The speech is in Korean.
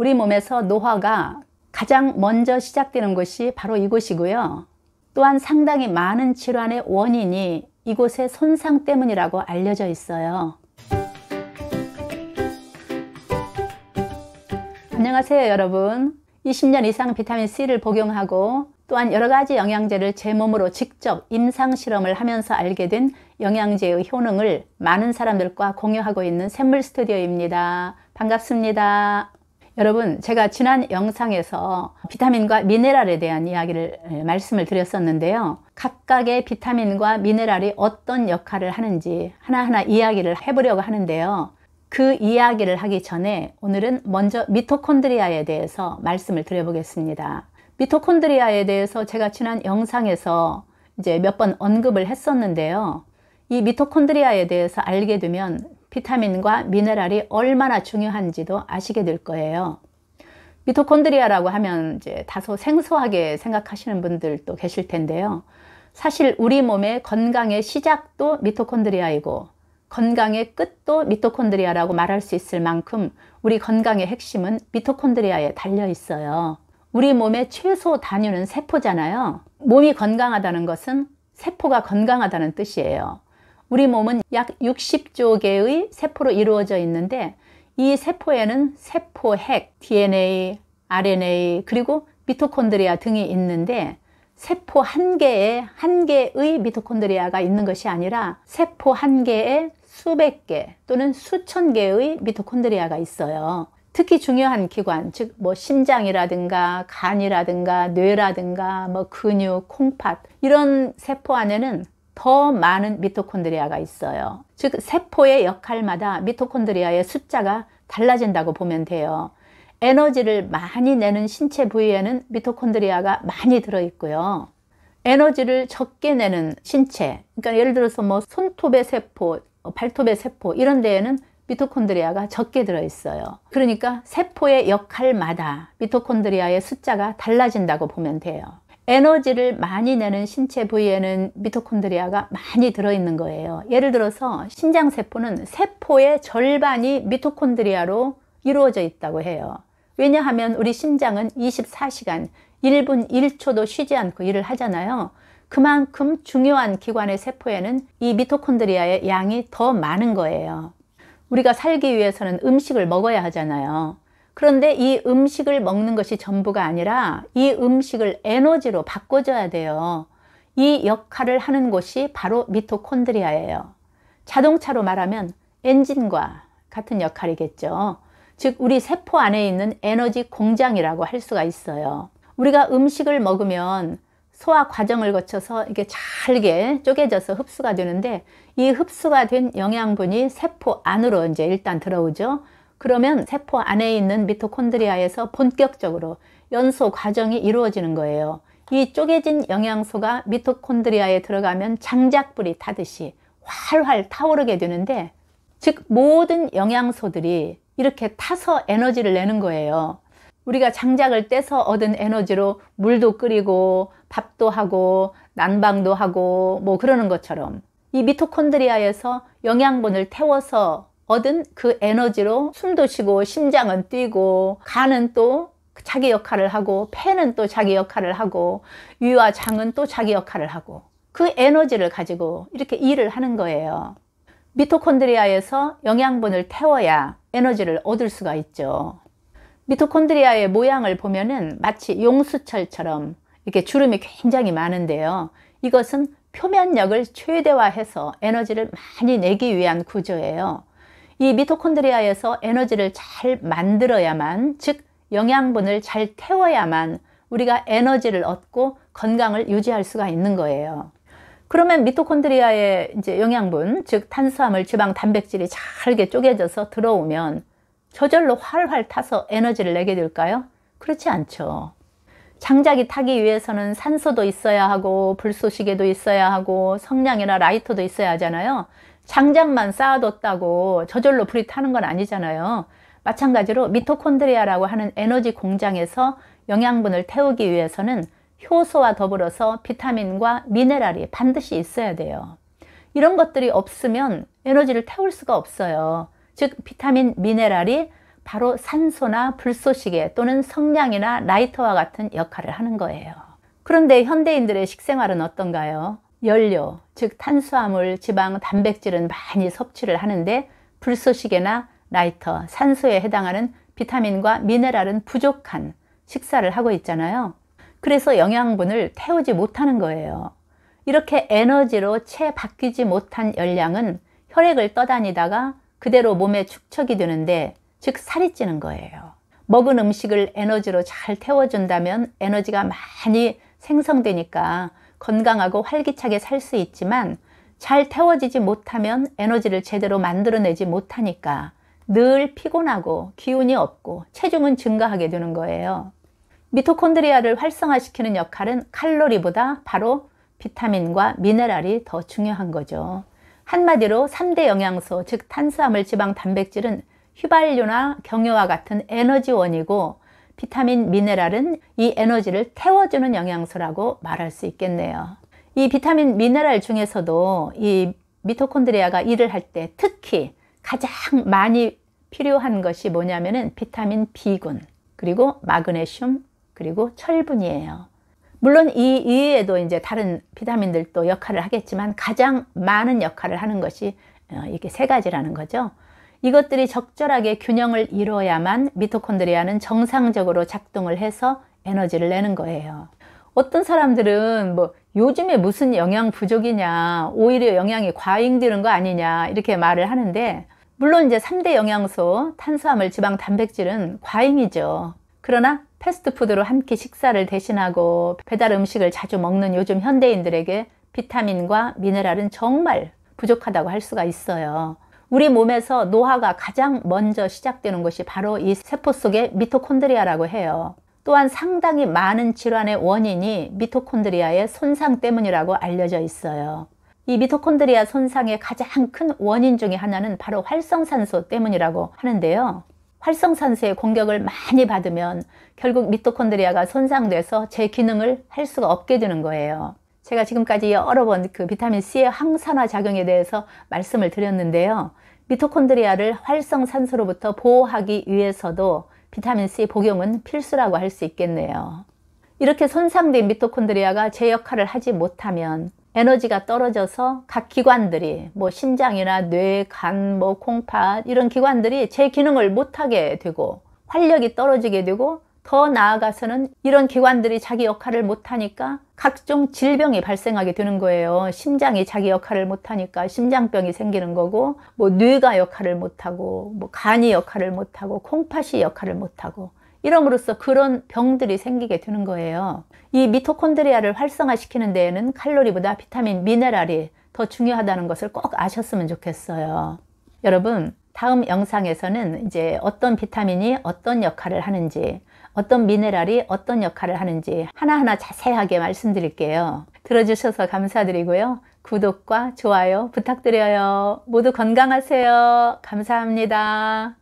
우리 몸에서 노화가 가장 먼저 시작되는 곳이 바로 이곳이고요. 또한 상당히 많은 질환의 원인이 이곳의 손상 때문이라고 알려져 있어요. 안녕하세요, 여러분. 20년 이상 비타민C를 복용하고 또한 여러 가지 영양제를 제 몸으로 직접 임상 실험을 하면서 알게 된 영양제의 효능을 많은 사람들과 공유하고 있는 샘물 스튜디오입니다. 반갑습니다. 여러분, 제가 지난 영상에서 비타민과 미네랄에 대한 이야기를 말씀을 드렸었는데요. 각각의 비타민과 미네랄이 어떤 역할을 하는지 하나하나 이야기를 해보려고 하는데요. 그 이야기를 하기 전에 오늘은 먼저 미토콘드리아에 대해서 말씀을 드려보겠습니다. 미토콘드리아에 대해서 제가 지난 영상에서 이제 몇 번 언급을 했었는데요. 이 미토콘드리아에 대해서 알게 되면 비타민과 미네랄이 얼마나 중요한지도 아시게 될 거예요. 미토콘드리아라고 하면 이제 다소 생소하게 생각하시는 분들도 계실 텐데요. 사실 우리 몸의 건강의 시작도 미토콘드리아이고 건강의 끝도 미토콘드리아라고 말할 수 있을 만큼 우리 건강의 핵심은 미토콘드리아에 달려 있어요. 우리 몸의 최소 단위는 세포잖아요. 몸이 건강하다는 것은 세포가 건강하다는 뜻이에요. 우리 몸은 약 60조 개의 세포로 이루어져 있는데 이 세포에는 세포핵, DNA, RNA 그리고 미토콘드리아 등이 있는데 세포 한 개의 미토콘드리아가 있는 것이 아니라 세포 한 개에 수백 개 또는 수천 개의 미토콘드리아가 있어요. 특히 중요한 기관, 즉 심장이라든가 간이라든가 뇌라든가 근육, 콩팥 이런 세포 안에는 더 많은 미토콘드리아가 있어요. 즉 세포의 역할마다 미토콘드리아의 숫자가 달라진다고 보면 돼요. 에너지를 많이 내는 신체 부위에는 미토콘드리아가 많이 들어있고요. 에너지를 적게 내는 신체, 그러니까 예를 들어서 손톱의 세포, 발톱의 세포 이런 데에는 미토콘드리아가 적게 들어있어요. 그러니까 세포의 역할마다 미토콘드리아의 숫자가 달라진다고 보면 돼요. 에너지를 많이 내는 신체 부위에는 미토콘드리아가 많이 들어있는 거예요. 예를 들어서 신장세포는 세포의 절반이 미토콘드리아로 이루어져 있다고 해요. 왜냐하면 우리 심장은 24시간 1분 1초도 쉬지 않고 일을 하잖아요. 그만큼 중요한 기관의 세포에는 이 미토콘드리아의 양이 더 많은 거예요. 우리가 살기 위해서는 음식을 먹어야 하잖아요. 그런데 이 음식을 먹는 것이 전부가 아니라 이 음식을 에너지로 바꿔줘야 돼요. 이 역할을 하는 곳이 바로 미토콘드리아예요. 자동차로 말하면 엔진과 같은 역할이겠죠. 즉 우리 세포 안에 있는 에너지 공장이라고 할 수가 있어요. 우리가 음식을 먹으면 소화 과정을 거쳐서 이게 잘게 쪼개져서 흡수가 되는데 이 흡수가 된 영양분이 세포 안으로 이제 일단 들어오죠. 그러면 세포 안에 있는 미토콘드리아에서 본격적으로 연소 과정이 이루어지는 거예요. 이 쪼개진 영양소가 미토콘드리아에 들어가면 장작불이 타듯이 활활 타오르게 되는데 즉 모든 영양소들이 이렇게 타서 에너지를 내는 거예요. 우리가 장작을 떼서 얻은 에너지로 물도 끓이고 밥도 하고 난방도 하고 그러는 것처럼 이 미토콘드리아에서 영양분을 태워서 얻은 그 에너지로 숨도 쉬고 심장은 뛰고 간은 또 자기 역할을 하고 폐는 또 자기 역할을 하고 위와 장은 또 자기 역할을 하고 그 에너지를 가지고 이렇게 일을 하는 거예요. 미토콘드리아에서 영양분을 태워야 에너지를 얻을 수가 있죠. 미토콘드리아의 모양을 보면은 마치 용수철처럼 이렇게 주름이 굉장히 많은데요. 이것은 표면력을 최대화해서 에너지를 많이 내기 위한 구조예요. 이 미토콘드리아에서 에너지를 잘 만들어야만, 즉 영양분을 잘 태워야만 우리가 에너지를 얻고 건강을 유지할 수가 있는 거예요. 그러면 미토콘드리아의 이제 영양분, 즉 탄수화물, 지방, 단백질이 잘게 쪼개져서 들어오면 저절로 활활 타서 에너지를 내게 될까요? 그렇지 않죠. 장작이 타기 위해서는 산소도 있어야 하고 불쏘시개도 있어야 하고 성냥이나 라이터도 있어야 하잖아요. 장작만 쌓아뒀다고 저절로 불이 타는 건 아니잖아요. 마찬가지로 미토콘드리아라고 하는 에너지 공장에서 영양분을 태우기 위해서는 효소와 더불어서 비타민과 미네랄이 반드시 있어야 돼요. 이런 것들이 없으면 에너지를 태울 수가 없어요. 즉 비타민, 미네랄이 바로 산소나 불쏘시개 또는 성냥이나 라이터와 같은 역할을 하는 거예요. 그런데 현대인들의 식생활은 어떤가요? 연료, 즉 탄수화물, 지방, 단백질은 많이 섭취를 하는데 불쏘시개나 라이터, 산소에 해당하는 비타민과 미네랄은 부족한 식사를 하고 있잖아요. 그래서 영양분을 태우지 못하는 거예요. 이렇게 에너지로 채 바뀌지 못한 열량은 혈액을 떠다니다가 그대로 몸에 축적이 되는데, 즉 살이 찌는 거예요. 먹은 음식을 에너지로 잘 태워준다면 에너지가 많이 생성되니까 건강하고 활기차게 살 수 있지만, 잘 태워지지 못하면 에너지를 제대로 만들어내지 못하니까 늘 피곤하고 기운이 없고 체중은 증가하게 되는 거예요. 미토콘드리아를 활성화시키는 역할은 칼로리보다 바로 비타민과 미네랄이 더 중요한 거죠. 한마디로 3대 영양소, 즉 탄수화물, 지방, 단백질은 휘발유나 경유와 같은 에너지원이고, 비타민, 미네랄은 이 에너지를 태워주는 영양소라고 말할 수 있겠네요. 이 비타민, 미네랄 중에서도 이 미토콘드리아가 일을 할 때 특히 가장 많이 필요한 것이 뭐냐면은 비타민 B군, 그리고 마그네슘, 그리고 철분이에요. 물론 이 이외에도 이제 다른 비타민들도 역할을 하겠지만 가장 많은 역할을 하는 것이 이게 세 가지라는 거죠. 이것들이 적절하게 균형을 이뤄야만 미토콘드리아는 정상적으로 작동을 해서 에너지를 내는 거예요. 어떤 사람들은 뭐 요즘에 무슨 영양 부족이냐, 오히려 영양이 과잉되는 거 아니냐 이렇게 말을 하는데, 물론 이제 3대 영양소 탄수화물, 지방, 단백질은 과잉이죠. 그러나 패스트푸드로 한 끼 식사를 대신하고 배달 음식을 자주 먹는 요즘 현대인들에게 비타민과 미네랄은 정말 부족하다고 할 수가 있어요. 우리 몸에서 노화가 가장 먼저 시작되는 것이 바로 이 세포 속의 미토콘드리아라고 해요. 또한 상당히 많은 질환의 원인이 미토콘드리아의 손상 때문이라고 알려져 있어요. 이 미토콘드리아 손상의 가장 큰 원인 중에 하나는 바로 활성산소 때문이라고 하는데요. 활성산소의 공격을 많이 받으면 결국 미토콘드리아가 손상돼서 제 기능을 할 수가 없게 되는 거예요. 제가 지금까지 여러 번 그 비타민 C의 항산화 작용에 대해서 말씀을 드렸는데요. 미토콘드리아를 활성산소로부터 보호하기 위해서도 비타민 C 복용은 필수라고 할 수 있겠네요. 이렇게 손상된 미토콘드리아가 제 역할을 하지 못하면 에너지가 떨어져서 각 기관들이 뭐 심장이나 뇌, 간, 뭐 콩팥 이런 기관들이 제 기능을 못하게 되고 활력이 떨어지게 되고, 더 나아가서는 이런 기관들이 자기 역할을 못하니까 각종 질병이 발생하게 되는 거예요. 심장이 자기 역할을 못하니까 심장병이 생기는 거고, 뭐 뇌가 역할을 못하고, 뭐 간이 역할을 못하고, 콩팥이 역할을 못하고, 이럼으로써 그런 병들이 생기게 되는 거예요. 이 미토콘드리아를 활성화시키는 데에는 칼로리보다 비타민, 미네랄이 더 중요하다는 것을 꼭 아셨으면 좋겠어요. 여러분, 다음 영상에서는 이제 어떤 비타민이 어떤 역할을 하는지, 어떤 미네랄이 어떤 역할을 하는지 하나하나 자세하게 말씀드릴게요. 들어주셔서 감사드리고요. 구독과 좋아요 부탁드려요. 모두 건강하세요. 감사합니다.